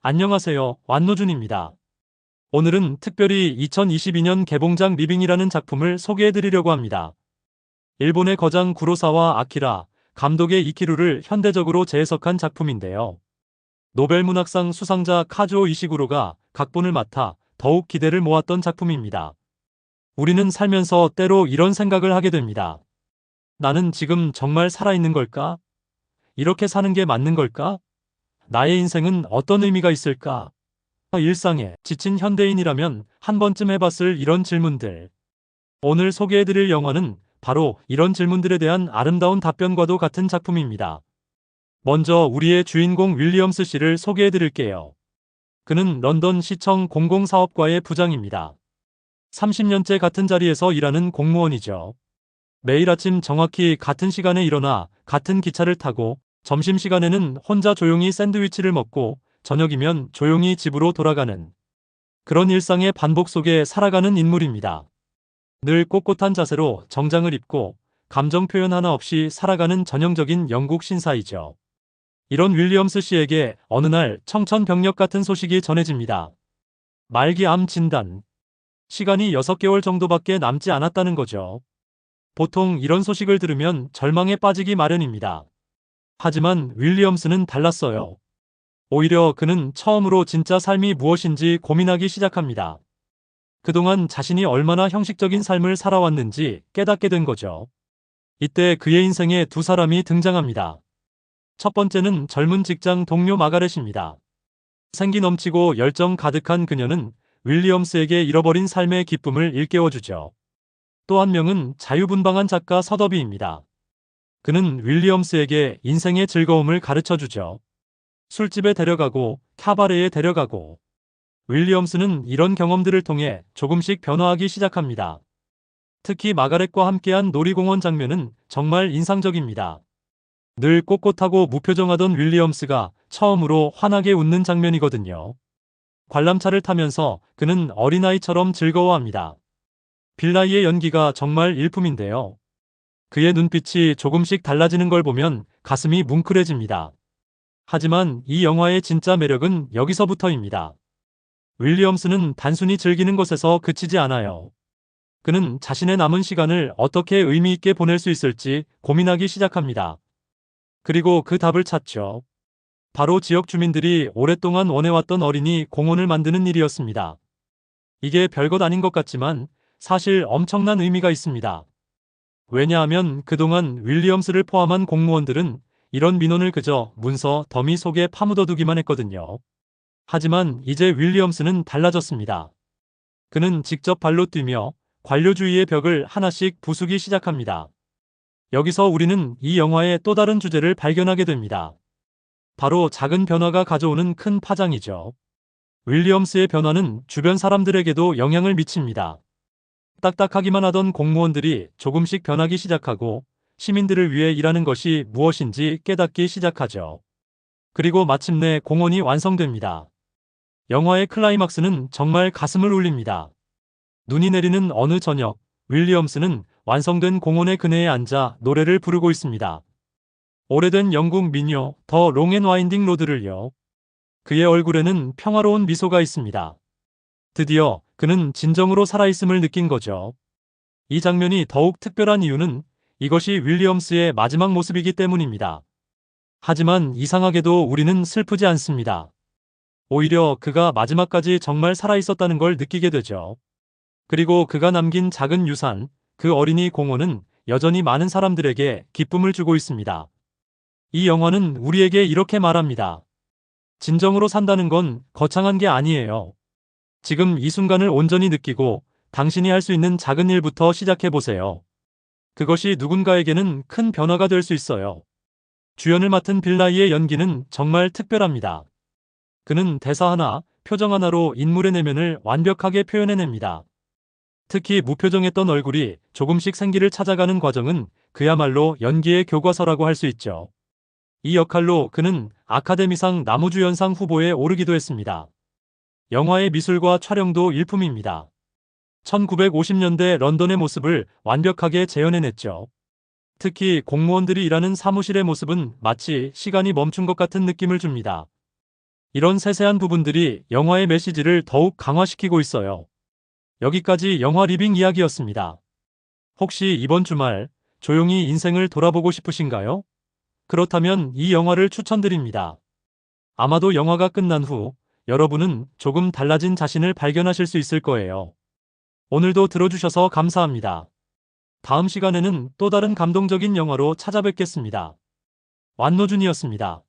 안녕하세요. 완노준입니다. 오늘은 특별히 2022년 개봉작 리빙이라는 작품을 소개해드리려고 합니다. 일본의 거장 구로사와 아키라, 감독의 이키루를 현대적으로 재해석한 작품인데요. 노벨문학상 수상자 카즈오 이시구로가 각본을 맡아 더욱 기대를 모았던 작품입니다. 우리는 살면서 때로 이런 생각을 하게 됩니다. 나는 지금 정말 살아있는 걸까? 이렇게 사는 게 맞는 걸까? 나의 인생은 어떤 의미가 있을까? 일상에 지친 현대인이라면 한 번쯤 해봤을 이런 질문들. 오늘 소개해드릴 영화는 바로 이런 질문들에 대한 아름다운 답변과도 같은 작품입니다. 먼저 우리의 주인공 윌리엄스 씨를 소개해드릴게요. 그는 런던 시청 공공사업과의 부장입니다. 30년째 같은 자리에서 일하는 공무원이죠. 매일 아침 정확히 같은 시간에 일어나 같은 기차를 타고 점심시간에는 혼자 조용히 샌드위치를 먹고 저녁이면 조용히 집으로 돌아가는 그런 일상의 반복 속에 살아가는 인물입니다. 늘 꼿꼿한 자세로 정장을 입고 감정 표현 하나 없이 살아가는 전형적인 영국 신사이죠. 이런 윌리엄스 씨에게 어느 날 청천벽력 같은 소식이 전해집니다. 말기 암 진단. 시간이 6개월 정도밖에 남지 않았다는 거죠. 보통 이런 소식을 들으면 절망에 빠지기 마련입니다. 하지만 윌리엄스는 달랐어요. 오히려 그는 처음으로 진짜 삶이 무엇인지 고민하기 시작합니다. 그동안 자신이 얼마나 형식적인 삶을 살아왔는지 깨닫게 된 거죠. 이때 그의 인생에 두 사람이 등장합니다. 첫 번째는 젊은 직장 동료 마가렛입니다. 생기 넘치고 열정 가득한 그녀는 윌리엄스에게 잃어버린 삶의 기쁨을 일깨워주죠. 또 한 명은 자유분방한 작가 서더비입니다. 그는 윌리엄스에게 인생의 즐거움을 가르쳐주죠. 술집에 데려가고 카바레에 데려가고. 윌리엄스는 이런 경험들을 통해 조금씩 변화하기 시작합니다. 특히 마가렛과 함께한 놀이공원 장면은 정말 인상적입니다. 늘 꼿꼿하고 무표정하던 윌리엄스가 처음으로 환하게 웃는 장면이거든요. 관람차를 타면서 그는 어린아이처럼 즐거워합니다. 빌라이의 연기가 정말 일품인데요. 그의 눈빛이 조금씩 달라지는 걸 보면 가슴이 뭉클해집니다. 하지만 이 영화의 진짜 매력은 여기서부터입니다. 윌리엄스는 단순히 즐기는 것에서 그치지 않아요. 그는 자신의 남은 시간을 어떻게 의미 있게 보낼 수 있을지 고민하기 시작합니다. 그리고 그 답을 찾죠. 바로 지역 주민들이 오랫동안 원해왔던 어린이 공원을 만드는 일이었습니다. 이게 별것 아닌 것 같지만 사실 엄청난 의미가 있습니다. 왜냐하면 그동안 윌리엄스를 포함한 공무원들은 이런 민원을 그저 문서 더미 속에 파묻어두기만 했거든요. 하지만 이제 윌리엄스는 달라졌습니다. 그는 직접 발로 뛰며 관료주의의 벽을 하나씩 부수기 시작합니다. 여기서 우리는 이 영화의 또 다른 주제를 발견하게 됩니다. 바로 작은 변화가 가져오는 큰 파장이죠. 윌리엄스의 변화는 주변 사람들에게도 영향을 미칩니다. 딱딱하기만 하던 공무원들이 조금씩 변하기 시작하고 시민들을 위해 일하는 것이 무엇인지 깨닫기 시작하죠. 그리고 마침내 공원이 완성됩니다. 영화의 클라이막스는 정말 가슴을 울립니다. 눈이 내리는 어느 저녁, 윌리엄스는 완성된 공원의 그네에 앉아 노래를 부르고 있습니다. 오래된 영국 민요 더 롱 앤 와인딩 로드를요. 그의 얼굴에는 평화로운 미소가 있습니다. 드디어 그는 진정으로 살아있음을 느낀 거죠. 이 장면이 더욱 특별한 이유는 이것이 윌리엄스의 마지막 모습이기 때문입니다. 하지만 이상하게도 우리는 슬프지 않습니다. 오히려 그가 마지막까지 정말 살아있었다는 걸 느끼게 되죠. 그리고 그가 남긴 작은 유산, 그 어린이 공원은 여전히 많은 사람들에게 기쁨을 주고 있습니다. 이 영화는 우리에게 이렇게 말합니다. 진정으로 산다는 건 거창한 게 아니에요. 지금 이 순간을 온전히 느끼고 당신이 할 수 있는 작은 일부터 시작해보세요. 그것이 누군가에게는 큰 변화가 될 수 있어요. 주연을 맡은 빌라이의 연기는 정말 특별합니다. 그는 대사 하나, 표정 하나로 인물의 내면을 완벽하게 표현해냅니다. 특히 무표정했던 얼굴이 조금씩 생기를 찾아가는 과정은 그야말로 연기의 교과서라고 할 수 있죠. 이 역할로 그는 아카데미상 남우주연상 후보에 오르기도 했습니다. 영화의 미술과 촬영도 일품입니다. 1950년대 런던의 모습을 완벽하게 재현해냈죠. 특히 공무원들이 일하는 사무실의 모습은 마치 시간이 멈춘 것 같은 느낌을 줍니다. 이런 세세한 부분들이 영화의 메시지를 더욱 강화시키고 있어요. 여기까지 영화 리빙 이야기였습니다. 혹시 이번 주말 조용히 인생을 돌아보고 싶으신가요? 그렇다면 이 영화를 추천드립니다. 아마도 영화가 끝난 후 여러분은 조금 달라진 자신을 발견하실 수 있을 거예요. 오늘도 들어주셔서 감사합니다. 다음 시간에는 또 다른 감동적인 영화로 찾아뵙겠습니다. 완노준이었습니다.